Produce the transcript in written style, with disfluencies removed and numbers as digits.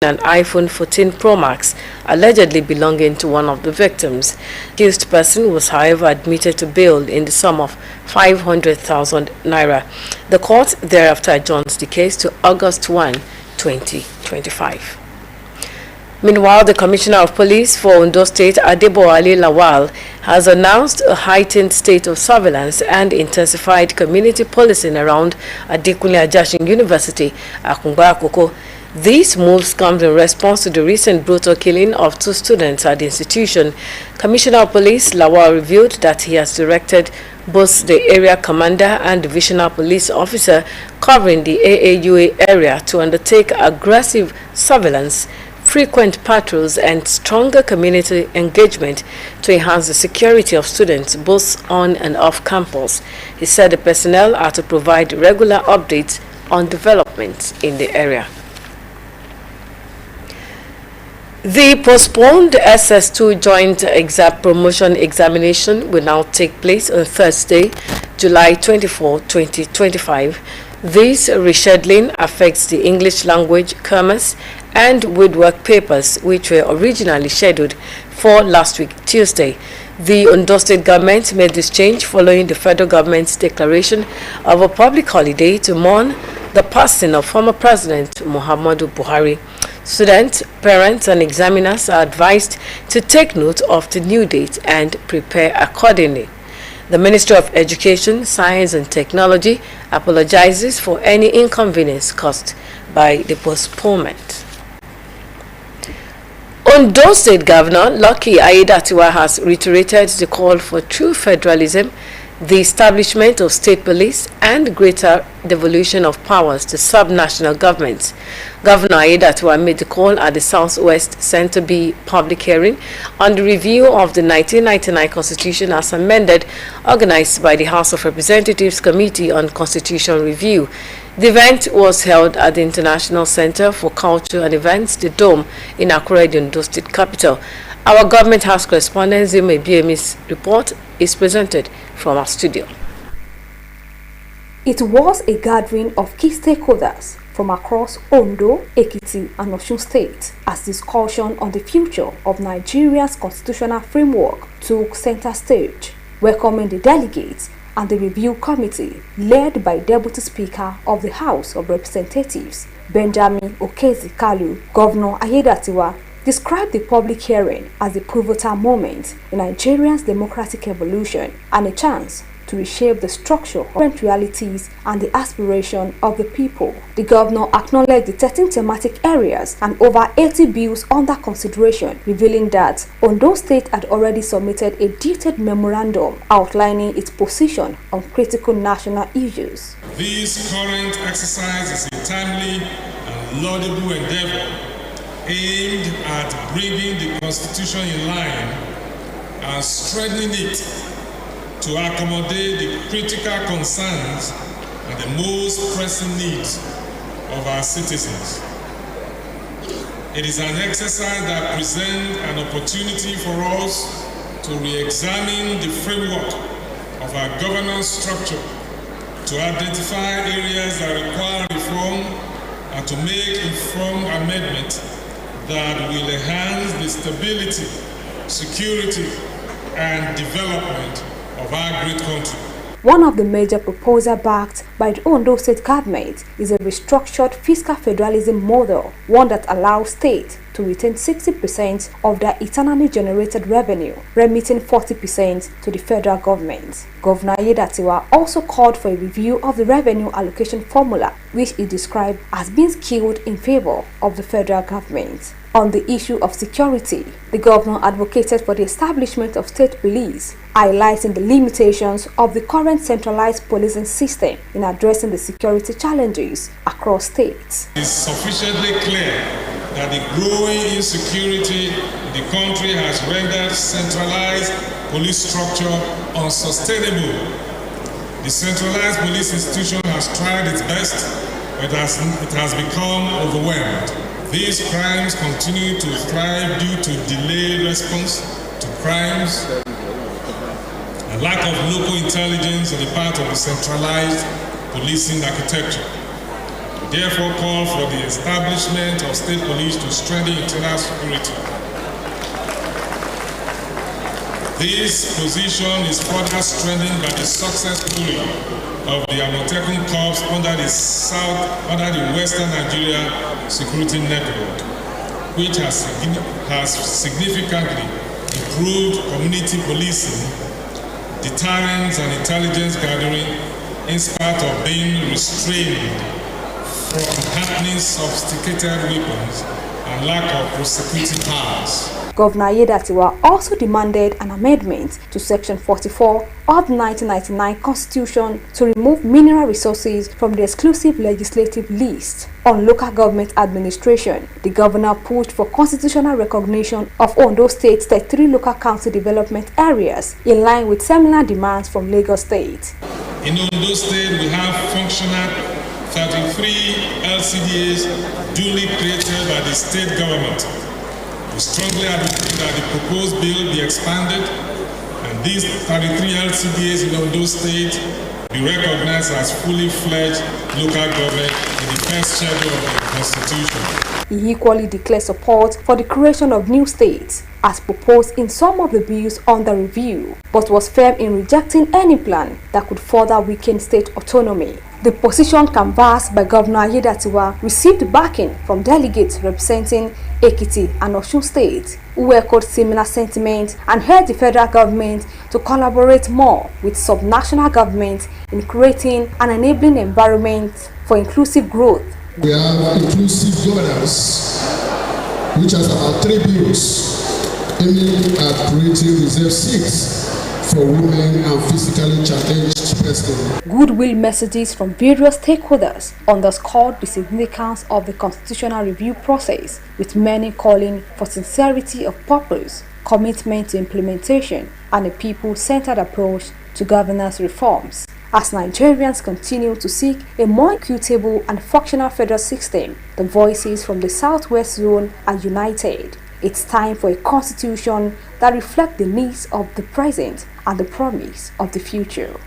an iPhone 14 Pro Max allegedly belonging to one of the victims. The accused person was, however, admitted to bail in the sum of 500,000 naira. The court thereafter adjourns the case to August 1, 2025. Meanwhile, the Commissioner of Police for Ondo State, Adeboale Lawal, has announced a heightened state of surveillance and intensified community policing around Adekunle Ajashin University, Akungba Akoko. These moves come in response to the recent brutal killing of 2 students at the institution. Commissioner of Police Lawal revealed that he has directed both the area commander and divisional police officer covering the AAUA area to undertake aggressive surveillance, frequent patrols, and stronger community engagement to enhance the security of students both on and off campus. He said the personnel are to provide regular updates on developments in the area. The postponed SS2 joint exam promotion examination will now take place on Thursday, July 24, 2025. This rescheduling affects the English language, commerce, and woodwork papers, which were originally scheduled for last week, Tuesday. The Ondo State government made this change following the federal government's declaration of a public holiday to mourn the passing of former President Muhammadu Buhari. Students, parents, and examiners are advised to take note of the new date and prepare accordingly. The Ministry of Education, Science and Technology apologizes for any inconvenience caused by the postponement. Ondo State Governor Lucky Aiyedatiwa has reiterated the call for true federalism, the establishment of state police, and greater devolution of powers to sub-national governments. Governor Aiyedatiwa made the call at the Southwest Center B public hearing on the review of the 1999 Constitution as amended, organized by the House of Representatives Committee on Constitutional Review. The event was held at the International Center for Culture and Events, the Dome, in Akure, the Ondo State capital. Our government house correspondent Zime BM's report is presented from our studio. It was a gathering of key stakeholders from across Ondo, Ekiti, and Osun State as discussion on the future of Nigeria's constitutional framework took center stage, welcoming the delegates and the review committee led by Deputy Speaker of the House of Representatives, Benjamin Okezi-Kalu. Governor Aiyedatiwa described the public hearing as a pivotal moment in Nigeria's democratic evolution and a chance to reshape the structure of current realities and the aspiration of the people. The governor acknowledged the 13 thematic areas and over 80 bills under consideration, revealing that Ondo State had already submitted a detailed memorandum outlining its position on critical national issues. This current exercise is a timely and laudable endeavor aimed at bringing the Constitution in line and strengthening it to accommodate the critical concerns and the most pressing needs of our citizens. It is an exercise that presents an opportunity for us to re-examine the framework of our governance structure, to identify areas that require reform, and to make informed amendments that will enhance the stability, security, and development of our great country. One of the major proposals backed by the Ondo State government is a restructured fiscal federalism model, one that allows states to retain 60% of their internally generated revenue, remitting 40% to the federal government. Governor Aiyedatiwa also called for a review of the revenue allocation formula, which he described as being skewed in favor of the federal government. On the issue of security, the governor advocated for the establishment of state police, highlighting the limitations of the current centralized policing system in addressing the security challenges across states. It is sufficiently clear that the growing insecurity in the country has rendered centralized police structure unsustainable. The centralized police institution has tried its best, but it has become overwhelmed. These crimes continue to thrive due to delayed response to crimes, a lack of local intelligence on the part of the centralized policing architecture. therefore call for the establishment of state police to strengthen internal security. This position is further strengthened by the success story of the Amotekun Corps under the Western Nigeria Security Network, which has significantly improved community policing, deterrence and intelligence gathering, in spite of being restrained from handling sophisticated weapons and lack of prosecuting powers. Governor Aiyedatiwa also demanded an amendment to Section 44 of the 1999 Constitution to remove mineral resources from the exclusive legislative list on local government administration. The governor pushed for constitutional recognition of Ondo State's 33 local council development areas in line with similar demands from Lagos State. In Ondo State, we have functional 33 LCDAs duly created by the state government. We strongly advocate that the proposed bill be expanded and these 33 LCDAs in Ondo State be recognized as fully fledged local government in the first schedule of the Constitution. He equally declared support for the creation of new states, as proposed in some of the bills under review, but was firm in rejecting any plan that could further weaken state autonomy. The position canvassed by Governor Aiyedatiwa received backing from delegates representing Ekiti and Osun states, who echoed similar sentiments and urged the federal government to collaborate more with subnational governments in creating an enabling environment for inclusive growth. We have inclusive governance, which has about 3 bills aiming at creating reserve seats for women and physically challenged persons. Goodwill messages from various stakeholders underscored the significance of the constitutional review process, with many calling for sincerity of purpose, commitment to implementation, and a people-centered approach to governance reforms. As Nigerians continue to seek a more equitable and functional federal system, the voices from the Southwest Zone are united. It's time for a constitution that reflects the needs of the present and the promise of the future.